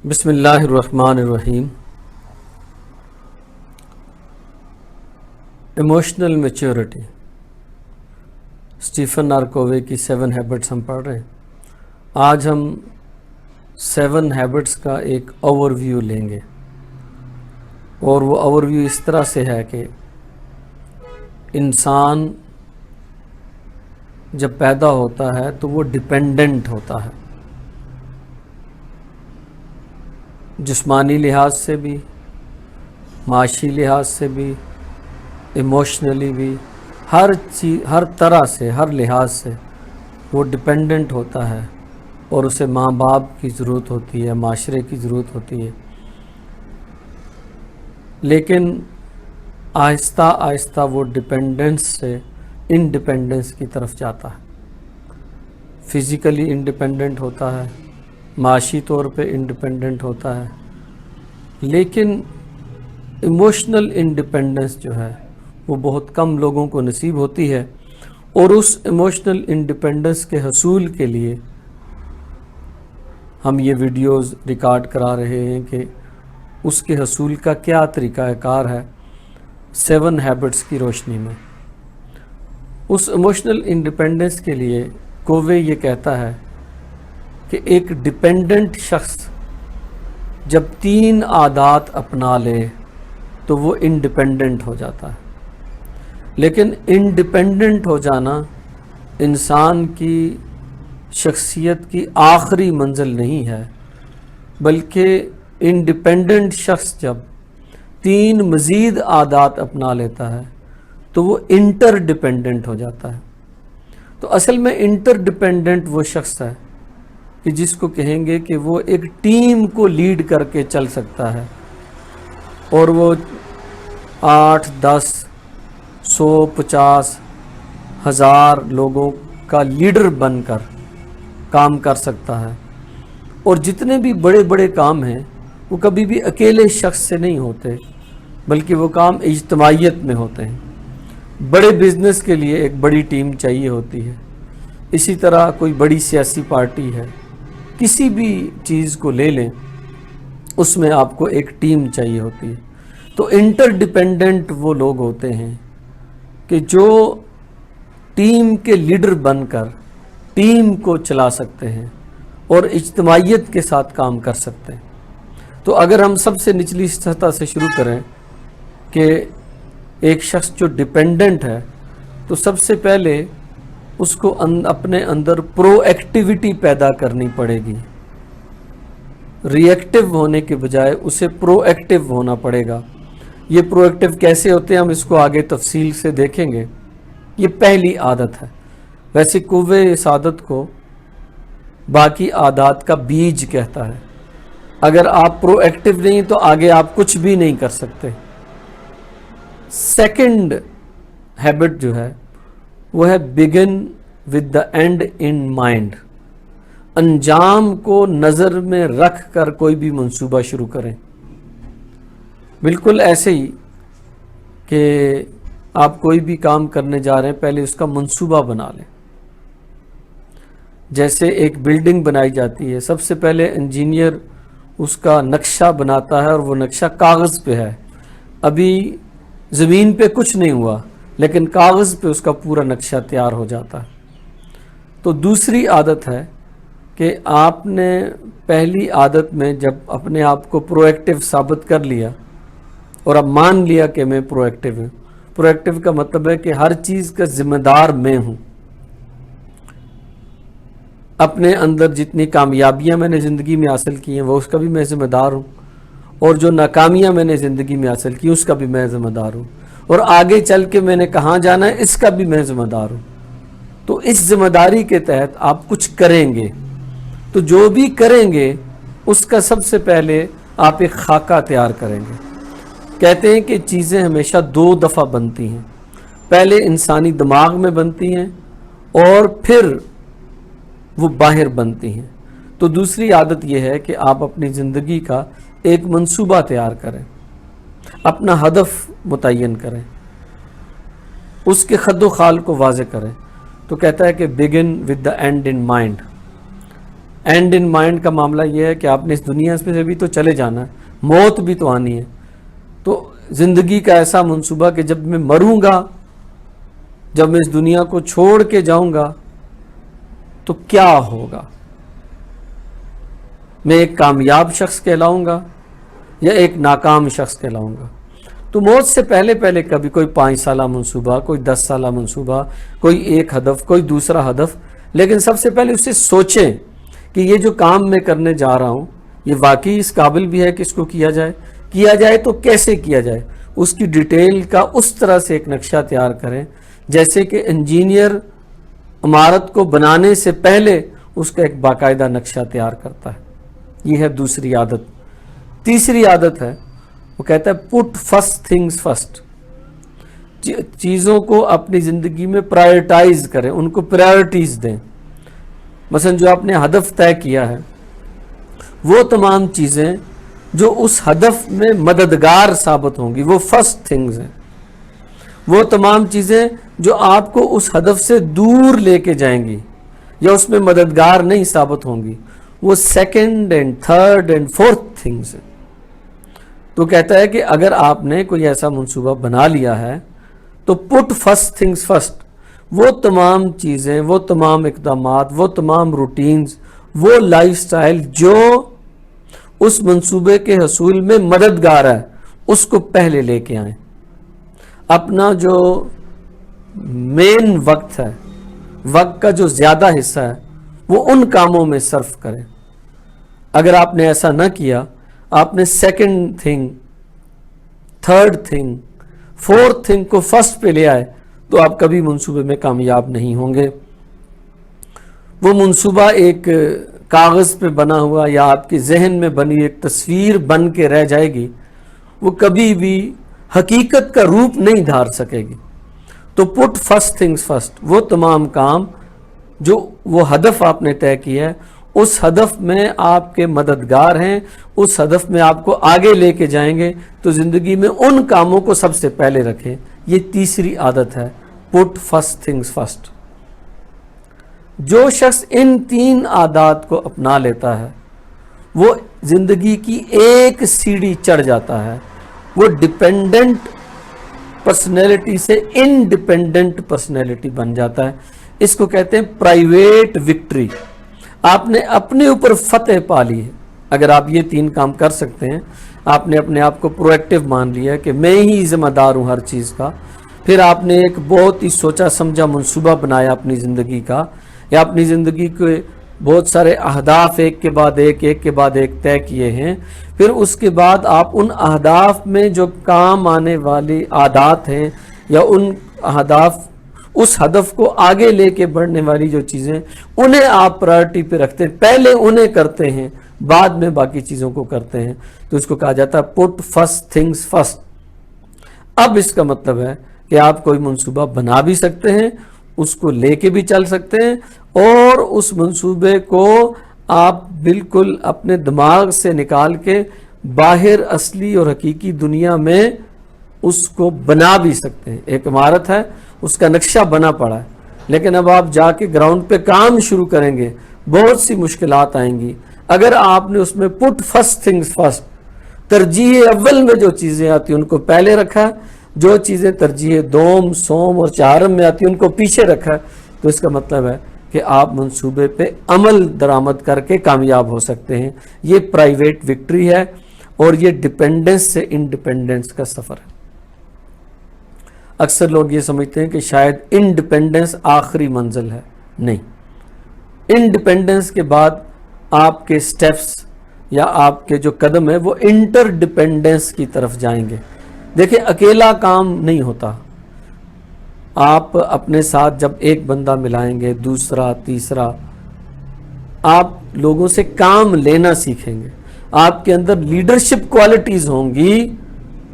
بسم اللہ الرحمن الرحیم۔ ایموشنل میچورٹی، اسٹیفن آر کووے کی 7 ہیبٹس ہم پڑھ رہے ہیں۔ آج ہم 7 ہیبٹس کا ایک اوور ویو لیں گے، اور وہ اوور ویو اس طرح سے ہے کہ انسان جب پیدا ہوتا ہے تو وہ ڈیپینڈنٹ ہوتا ہے، جسمانی لحاظ سے بھی، معاشی لحاظ سے بھی، ایموشنلی بھی، ہر طرح سے، ہر لحاظ سے وہ ڈیپینڈنٹ ہوتا ہے، اور اسے ماں باپ کی ضرورت ہوتی ہے، معاشرے کی ضرورت ہوتی ہے۔ لیکن آہستہ آہستہ وہ ڈیپینڈنس سے انڈیپینڈنس کی طرف جاتا ہے، فزیکلی انڈیپینڈنٹ ہوتا ہے، معاشی طور پہ انڈیپینڈنٹ ہوتا ہے، لیکن ایموشنل انڈیپینڈنس جو ہے وہ بہت کم لوگوں کو نصیب ہوتی ہے۔ اور اس ایموشنل انڈیپینڈنس کے حصول کے لیے ہم یہ ویڈیوز ریکارڈ کرا رہے ہیں کہ اس کے حصول کا کیا طریقہ کار ہے 7 ہیبٹس کی روشنی میں۔ اس ایموشنل انڈیپینڈنس کے لیے کووے یہ کہتا ہے کہ ایک ڈیپینڈنٹ شخص جب 3 عادات اپنا لے تو وہ انڈیپینڈنٹ ہو جاتا ہے۔ لیکن انڈیپینڈنٹ ہو جانا انسان کی شخصیت کی آخری منزل نہیں ہے، بلکہ انڈیپینڈنٹ شخص جب 3 مزید عادات اپنا لیتا ہے تو وہ انٹر ڈیپینڈنٹ ہو جاتا ہے۔ تو اصل میں انٹر ڈیپینڈنٹ وہ شخص ہے کہ جس کو کہیں گے کہ وہ ایک ٹیم کو لیڈ کر کے چل سکتا ہے، اور وہ 8، 10، 100، 50، 1000 لوگوں کا لیڈر بن کر کام کر سکتا ہے۔ اور جتنے بھی بڑے بڑے کام ہیں وہ کبھی بھی اکیلے شخص سے نہیں ہوتے، بلکہ وہ کام اجتماعیت میں ہوتے ہیں۔ بڑے بزنس کے لیے ایک بڑی ٹیم چاہیے ہوتی ہے، اسی طرح کوئی بڑی سیاسی پارٹی ہے، کسی بھی چیز کو لے لیں اس میں آپ کو ایک ٹیم چاہیے ہوتی ہے۔ تو انٹر ڈیپینڈنٹ وہ لوگ ہوتے ہیں کہ جو ٹیم کے لیڈر بن کر ٹیم کو چلا سکتے ہیں اور اجتماعیت کے ساتھ کام کر سکتے ہیں۔ تو اگر ہم سب سے نچلی سطح سے شروع کریں کہ ایک شخص جو ڈیپینڈنٹ ہے، تو سب سے پہلے اس کو اپنے اندر پرو ایکٹیویٹی پیدا کرنی پڑے گی۔ ری ایکٹیو ہونے کے بجائے اسے پرو ایکٹیو ہونا پڑے گا۔ یہ پرو ایکٹیو کیسے ہوتے ہیں ہم اس کو آگے تفصیل سے دیکھیں گے۔ یہ پہلی عادت ہے۔ ویسے کووے اس عادت کو باقی عادات کا بیج کہتا ہے۔ اگر آپ پرو ایکٹیو نہیں تو آگے آپ کچھ بھی نہیں کر سکتے۔ سیکنڈ ہیبٹ جو ہے وہ ہے بگن with the end in mind. انجام کو نظر میں رکھ کر کوئی بھی منصوبہ شروع کریں۔ بالکل ایسے ہی کہ آپ کوئی بھی کام کرنے جا رہے ہیں، پہلے اس کا منصوبہ بنا لیں۔ جیسے ایک بلڈنگ بنائی جاتی ہے، سب سے پہلے انجینئر اس کا نقشہ بناتا ہے، اور وہ نقشہ کاغذ پہ ہے، ابھی زمین پہ کچھ نہیں ہوا، لیکن کاغذ پہ اس کا پورا نقشہ تیار ہو جاتا ہے۔ تو دوسری عادت ہے کہ آپ نے پہلی عادت میں جب اپنے آپ کو پرو ایکٹیو ثابت کر لیا اور اب مان لیا کہ میں پرو ایکٹیو ہوں۔ پرو ایکٹیو کا مطلب ہے کہ ہر چیز کا ذمہ دار میں ہوں۔ اپنے اندر جتنی کامیابیاں میں نے زندگی میں حاصل کی ہیں وہ اس کا بھی میں ذمہ دار ہوں، اور جو ناکامیاں میں نے زندگی میں حاصل کی اس کا بھی میں ذمہ دار ہوں، اور آگے چل کے میں نے کہاں جانا ہے اس کا بھی میں ذمہ دار ہوں۔ تو اس ذمہ داری کے تحت آپ کچھ کریں گے، تو جو بھی کریں گے اس کا سب سے پہلے آپ ایک خاکہ تیار کریں گے۔ کہتے ہیں کہ چیزیں ہمیشہ 2 دفعہ بنتی ہیں، پہلے انسانی دماغ میں بنتی ہیں اور پھر وہ باہر بنتی ہیں۔ تو دوسری عادت یہ ہے کہ آپ اپنی زندگی کا ایک منصوبہ تیار کریں، اپنا ہدف متعین کریں، اس کے خد و خال کو واضح کریں۔ تو کہتا ہے کہ بگن with the end in mind. And in mind کا معاملہ یہ ہے کہ آپ نے اس دنیا سے بھی تو چلے جانا ہے، موت بھی تو آنی ہے. تو زندگی کا ایسا منصوبہ کہ جب میں مروں گا، جب میں اس دنیا کو چھوڑ کے جاؤں گا تو کیا ہوگا، میں ایک کامیاب شخص کہلاؤں گا یا ایک ناکام شخص کہلاؤں گا. تو موت سے پہلے کبھی کوئی 5 سالہ منصوبہ، کوئی 10 سالہ منصوبہ، کوئی ایک ہدف، کوئی دوسرا ہدف، لیکن سب سے پہلے اسے سوچیں کہ یہ جو کام میں کرنے جا رہا ہوں یہ واقعی اس قابل بھی ہے کہ اس کو کیا جائے تو کیسے کیا جائے. اس کی ڈیٹیل کا اس طرح سے ایک نقشہ تیار کریں جیسے کہ انجینئر عمارت کو بنانے سے پہلے اس کا ایک باقاعدہ نقشہ تیار کرتا ہے. یہ ہے دوسری عادت. تیسری عادت ہے، وہ کہتا ہے پٹ فرسٹ تھنگز فرسٹ. چیزوں کو اپنی زندگی میں پرائرٹائز کریں، ان کو پرائرٹیز دیں. مثلا جو آپ نے ہدف طے کیا ہے وہ تمام چیزیں جو اس ہدف میں مددگار ثابت ہوں گی وہ فرسٹ تھنگز ہیں. وہ تمام چیزیں جو آپ کو اس ہدف سے دور لے کے جائیں گی یا اس میں مددگار نہیں ثابت ہوں گی وہ second and third and fourth things ہیں. تو کہتا ہے کہ اگر آپ نے کوئی ایسا منصوبہ بنا لیا ہے تو پٹ فرسٹ تھنگز فرسٹ. وہ تمام چیزیں، وہ تمام اقدامات، وہ تمام روٹینز، وہ لائف سٹائل جو اس منصوبے کے حصول میں مددگار ہے اس کو پہلے لے کے آئیں. اپنا جو مین وقت ہے، وقت کا جو زیادہ حصہ ہے وہ ان کاموں میں صرف کریں. اگر آپ نے ایسا نہ کیا، آپ نے second thing, third thing, fourth thing کو فرسٹ پہ لے آئے تو آپ کبھی منصوبے میں کامیاب نہیں ہوں گے. وہ منصوبہ ایک کاغذ پہ بنا ہوا یا آپ کے ذہن میں بنی ایک تصویر بن کے رہ جائے گی، وہ کبھی بھی حقیقت کا روپ نہیں دھار سکے گی. تو پٹ فرسٹ تھنگز فرسٹ. وہ تمام کام جو وہ ہدف آپ نے طے کیا ہے اس ہدف میں آپ کے مددگار ہیں، اس ہدف میں آپ کو آگے لے کے جائیں گے، تو زندگی میں ان کاموں کو سب سے پہلے رکھیں. یہ تیسری عادت ہے، پٹ فرسٹ تھنگز فرسٹ. جو شخص ان 3 عادات کو اپنا لیتا ہے وہ زندگی کی ایک سیڑھی چڑھ جاتا ہے. وہ ڈیپینڈنٹ پرسنالٹی سے انڈیپینڈنٹ پرسنالٹی بن جاتا ہے. اس کو کہتے ہیں پرائیویٹ وکٹری. آپ نے اپنے اوپر فتح پا لی ہے. اگر آپ یہ 3 کام کر سکتے ہیں، آپ نے اپنے آپ کو پرویکٹیو مان لیا کہ میں ہی ذمہ دار ہوں ہر چیز کا، پھر آپ نے ایک بہت ہی سوچا سمجھا منصوبہ بنایا اپنی زندگی کا، یا اپنی زندگی کے بہت سارے اہداف ایک کے بعد ایک طے کیے ہیں، پھر اس کے بعد آپ ان اہداف میں جو کام آنے والی عادات ہیں یا ان اہداف، اس ہدف کو آگے لے کے بڑھنے والی جو چیزیں، انہیں آپ پرائرٹی پہ رکھتے ہیں، پہلے انہیں کرتے ہیں، بعد میں باقی چیزوں کو کرتے ہیں. تو اس کو کہا جاتا ہے پٹ فرسٹ تھنگز فرسٹ. اب اس کا مطلب ہے کہ آپ کوئی منصوبہ بنا بھی سکتے ہیں، اس کو لے کے بھی چل سکتے ہیں، اور اس منصوبے کو آپ بالکل اپنے دماغ سے نکال کے باہر اصلی اور حقیقی دنیا میں اس کو بنا بھی سکتے ہیں. ایک عمارت ہے، اس کا نقشہ بنا پڑا ہے، لیکن اب آپ جا کے گراؤنڈ پہ کام شروع کریں گے، بہت سی مشکلات آئیں گی. اگر آپ نے اس میں پٹ فرسٹ تھنگز فرسٹ، ترجیح اول میں جو چیزیں آتی ہیں ان کو پہلے رکھا، جو چیزیں ترجیح دوم، سوم اور چہارم میں آتی ہیں ان کو پیچھے رکھا، تو اس کا مطلب ہے کہ آپ منصوبے پہ عمل درآمد کر کے کامیاب ہو سکتے ہیں. یہ پرائیویٹ وکٹری ہے اور یہ ڈیپینڈنس سے انڈیپینڈنس کا سفر ہے. اکثر لوگ یہ سمجھتے ہیں کہ شاید انڈیپینڈنس آخری منزل ہے. نہیں، انڈیپینڈنس کے بعد آپ کے سٹیپس یا آپ کے جو قدم ہیں وہ انٹر ڈیپینڈنس کی طرف جائیں گے. دیکھیں، اکیلا کام نہیں ہوتا. آپ اپنے ساتھ جب ایک بندہ ملائیں گے، دوسرا، تیسرا، آپ لوگوں سے کام لینا سیکھیں گے، آپ کے اندر لیڈرشپ کوالٹیز ہوں گی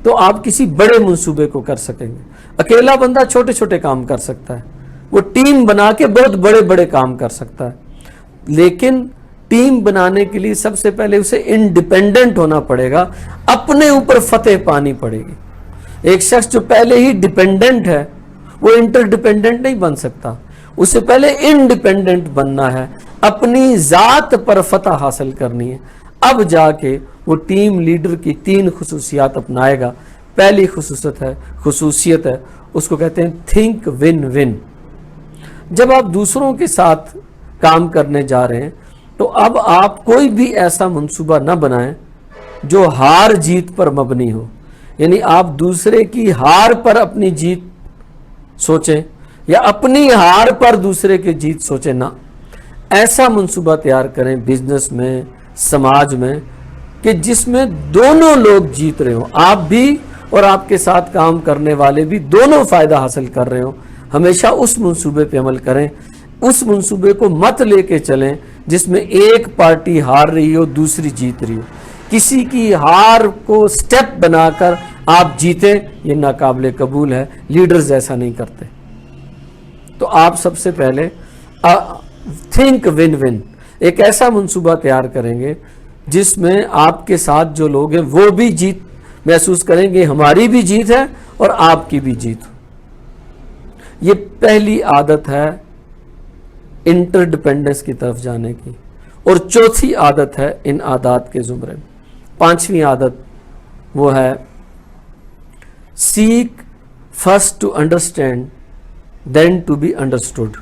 تو آپ کسی بڑے منصوبے کو کر سکیں گے. اکیلا بندہ چھوٹے چھوٹے کام کر سکتا ہے، وہ ٹیم بنا کے بہت بڑے بڑے کام کر سکتا ہے، لیکن ٹیم بنانے کے لیے سب سے پہلے اسے انڈیپینڈنٹ ہونا پڑے گا، اپنے اوپر فتح پانی پڑے گی. ایک شخص جو پہلے ہی ڈیپینڈنٹ ہے وہ انٹر ڈیپینڈنٹ نہیں بن سکتا، اسے پہلے انڈیپینڈنٹ بننا ہے. اپنی ذات پر فتح حاصل کرنی ہے، اب جا کے وہ ٹیم لیڈر کی 3 خصوصیات اپنائے گا۔ پہلی خصوصیت ہے اس کو کہتے ہیں تھنک ون ون۔ جب آپ دوسروں کے ساتھ کام کرنے جا رہے ہیں تو اب آپ کوئی بھی ایسا منصوبہ نہ بنائیں جو ہار جیت پر مبنی ہو، یعنی آپ دوسرے کی ہار پر اپنی جیت سوچیں یا اپنی ہار پر دوسرے کی جیت سوچیں نہ۔ ایسا منصوبہ تیار کریں بزنس میں، سماج میں، کہ جس میں دونوں لوگ جیت رہے ہوں، آپ بھی اور آپ کے ساتھ کام کرنے والے بھی دونوں فائدہ حاصل کر رہے ہوں۔ ہمیشہ اس منصوبے پہ عمل کریں، اس منصوبے کو مت لے کے چلیں جس میں ایک پارٹی ہار رہی ہو دوسری جیت رہی ہو۔ کسی کی ہار کو سٹیپ بنا کر آپ جیتیں، یہ ناقابل قبول ہے، لیڈرز ایسا نہیں کرتے۔ تو آپ سب سے پہلے تھنک ون ون، ایک ایسا منصوبہ تیار کریں گے جس میں آپ کے ساتھ جو لوگ ہیں وہ بھی جیت محسوس کریں گے، ہماری بھی جیت ہے اور آپ کی بھی جیت ہو۔ یہ پہلی عادت ہے انٹر ڈپینڈنس کی طرف جانے کی، اور چوتھی عادت ہے ان عادات کے زمرے میں۔ 5ویں عادت وہ ہے seek first to understand then to be understood.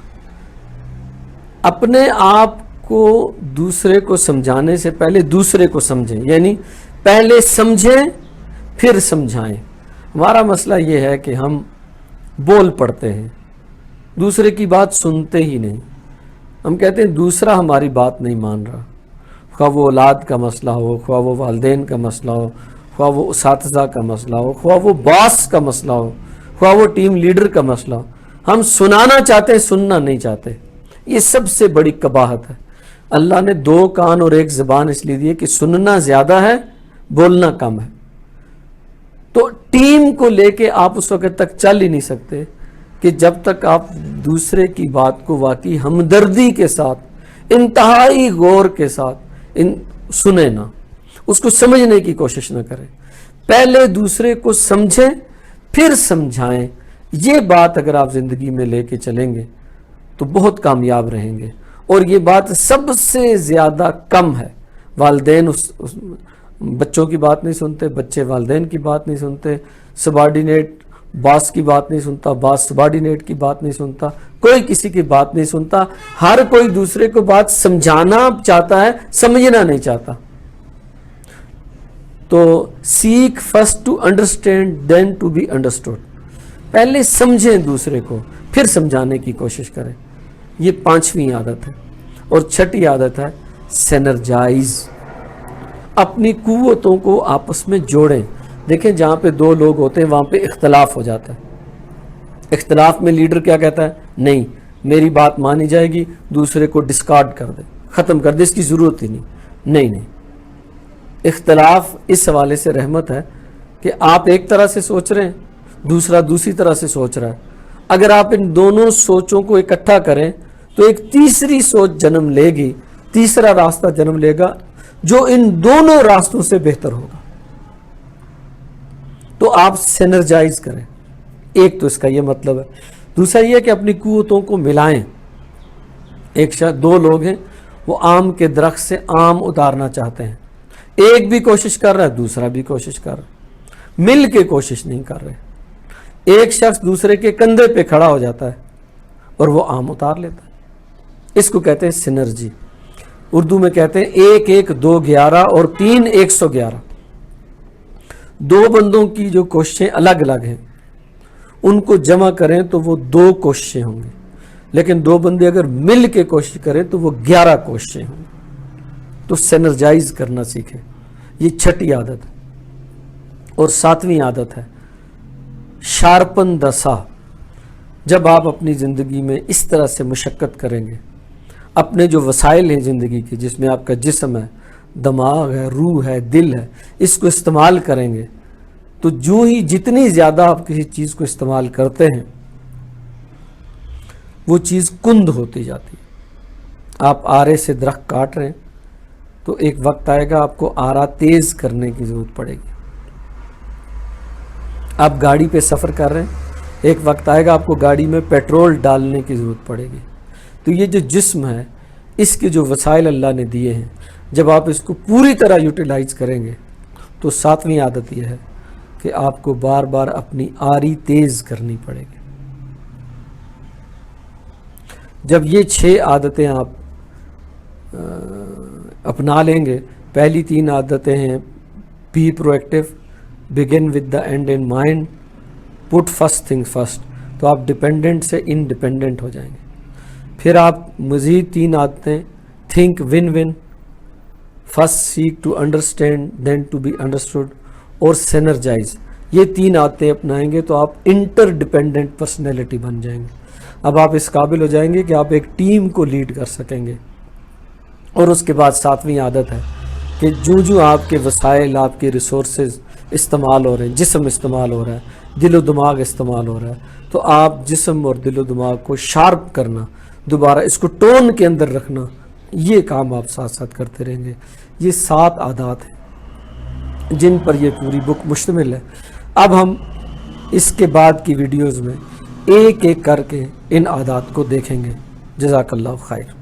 اپنے آپ کو دوسرے کو سمجھانے سے پہلے دوسرے کو سمجھیں، یعنی پہلے سمجھیں پھر سمجھائیں۔ ہمارا مسئلہ یہ ہے کہ ہم بول پڑتے ہیں، دوسرے کی بات سنتے ہی نہیں۔ ہم کہتے ہیں دوسرا ہماری بات نہیں مان رہا، خواہ وہ اولاد کا مسئلہ ہو، خواہ وہ والدین کا مسئلہ ہو، خواہ وہ اساتذہ کا مسئلہ ہو، خواہ وہ باس کا مسئلہ ہو، خواہ وہ ٹیم لیڈر کا مسئلہ ہو۔ ہم سنانا چاہتے ہیں، سننا نہیں چاہتے۔ یہ سب سے بڑی قباحت ہے۔ اللہ نے 2 کان اور 1 زبان اس لیے دی ہے کہ سننا زیادہ ہے، بولنا کم ہے۔ تو ٹیم کو لے کے آپ اس وقت تک چل ہی نہیں سکتے کہ جب تک آپ دوسرے کی بات کو واقعی ہمدردی کے ساتھ، انتہائی غور کے ساتھ سنیں نہ، اس کو سمجھنے کی کوشش نہ کریں۔ پہلے دوسرے کو سمجھیں پھر سمجھائیں۔ یہ بات اگر آپ زندگی میں لے کے چلیں گے تو بہت کامیاب رہیں گے، اور یہ بات سب سے زیادہ کم ہے۔ والدین بچوں کی بات نہیں سنتے، بچے والدین کی بات نہیں سنتے، سبارڈینیٹ باس کی بات نہیں سنتا، باس سبارڈینیٹ کی بات نہیں سنتا، کوئی کسی کی بات نہیں سنتا۔ ہر کوئی دوسرے کو بات سمجھانا چاہتا ہے، سمجھنا نہیں چاہتا۔ تو seek first to understand then to be understood, پہلے سمجھیں دوسرے کو پھر سمجھانے کی کوشش کریں۔ یہ 5ویں عادت ہے۔ اور 6ٹھی عادت ہے سینرجائز، اپنی قوتوں کو آپس میں جوڑیں۔ دیکھیں جہاں پہ 2 لوگ ہوتے ہیں وہاں پہ اختلاف ہو جاتا ہے۔ اختلاف میں لیڈر کیا کہتا ہے؟ نہیں، میری بات مانی جائے گی، دوسرے کو ڈسکارڈ کر دے، ختم کر دے، اس کی ضرورت ہی نہیں۔ اختلاف اس حوالے سے رحمت ہے کہ آپ ایک طرح سے سوچ رہے ہیں، دوسرا دوسری طرح سے سوچ رہا ہے۔ اگر آپ ان دونوں سوچوں کو اکٹھا کریں تو ایک تیسری سوچ جنم لے گی، تیسرا راستہ جنم لے گا جو ان دونوں راستوں سے بہتر ہوگا۔ تو آپ سینرجائز کریں۔ ایک تو اس کا یہ مطلب ہے۔ دوسرا یہ کہ اپنی قوتوں کو ملائیں۔ ایک شاید 2 لوگ ہیں، وہ آم کے درخت سے آم اتارنا چاہتے ہیں، ایک بھی کوشش کر رہا ہے، دوسرا بھی کوشش کر رہا ہے، مل کے کوشش نہیں کر رہے۔ ایک شخص دوسرے کے کندھے پہ کھڑا ہو جاتا ہے اور وہ آم اتار لیتا ہے۔ اس کو کہتے ہیں سینرجی۔ اردو میں کہتے ہیں 1 1 2 11 اور 3 111۔ 2 بندوں کی جو کوششیں الگ الگ ہیں ان کو جمع کریں تو وہ 2 کوششیں ہوں گی، لیکن 2 بندے اگر مل کے کوشش کریں تو وہ 11 کوششیں ہوں گی۔ تو سینرجائز کرنا سیکھیں۔ یہ 6ٹھی عادت ہے۔ اور 7ویں عادت ہے شارپن دا سا۔ جب آپ اپنی زندگی میں اس طرح سے مشقت کریں گے، اپنے جو وسائل ہیں زندگی کے، جس میں آپ کا جسم ہے، دماغ ہے، روح ہے، دل ہے، اس کو استعمال کریں گے تو جو ہی جتنی زیادہ آپ کسی چیز کو استعمال کرتے ہیں وہ چیز کند ہوتی جاتی ہے۔ آپ آرے سے درخت کاٹ رہے ہیں تو ایک وقت آئے گا آپ کو آرا تیز کرنے کی ضرورت پڑے گی۔ آپ گاڑی پہ سفر کر رہے ہیں، ایک وقت آئے گا آپ کو گاڑی میں پیٹرول ڈالنے کی ضرورت پڑے گی۔ تو یہ جو جسم ہے اس کے جو وسائل اللہ نے دیے ہیں جب آپ اس کو پوری طرح یوٹیلائز کریں گے تو 7ویں عادت یہ ہے کہ آپ کو بار بار اپنی آری تیز کرنی پڑے گی۔ جب یہ 6 عادتیں آپ اپنا لیں گے، پہلی 3 عادتیں ہیں be proactive, begin with the end in mind, put first thing first, تو آپ ڈپینڈنٹ سے انڈیپینڈنٹ ہو جائیں گے۔ پھر آپ مزید 3 عادتیں think win win, first seek to understand then to be understood, اور سینرجائز، یہ 3 عادتیں اپنائیں گے تو آپ انٹر ڈپینڈنٹ پرسنالٹی بن جائیں گے۔ اب آپ اس قابل ہو جائیں گے کہ آپ ایک ٹیم کو لیڈ کر سکیں گے۔ اور اس کے بعد 7ویں عادت ہے کہ جو آپ کے وسائل، آپ کے ریسورسز استعمال ہو رہے ہیں، جسم استعمال ہو رہا ہے، دل و دماغ استعمال ہو رہا ہے، تو آپ جسم اور دل و دماغ کو شارپ کرنا، دوبارہ اس کو ٹون کے اندر رکھنا، یہ کام آپ ساتھ ساتھ کرتے رہیں گے۔ یہ 7 عادات ہیں جن پر یہ پوری بک مشتمل ہے۔ اب ہم اس کے بعد کی ویڈیوز میں ایک ایک کر کے ان عادات کو دیکھیں گے۔ جزاک اللہ خیر۔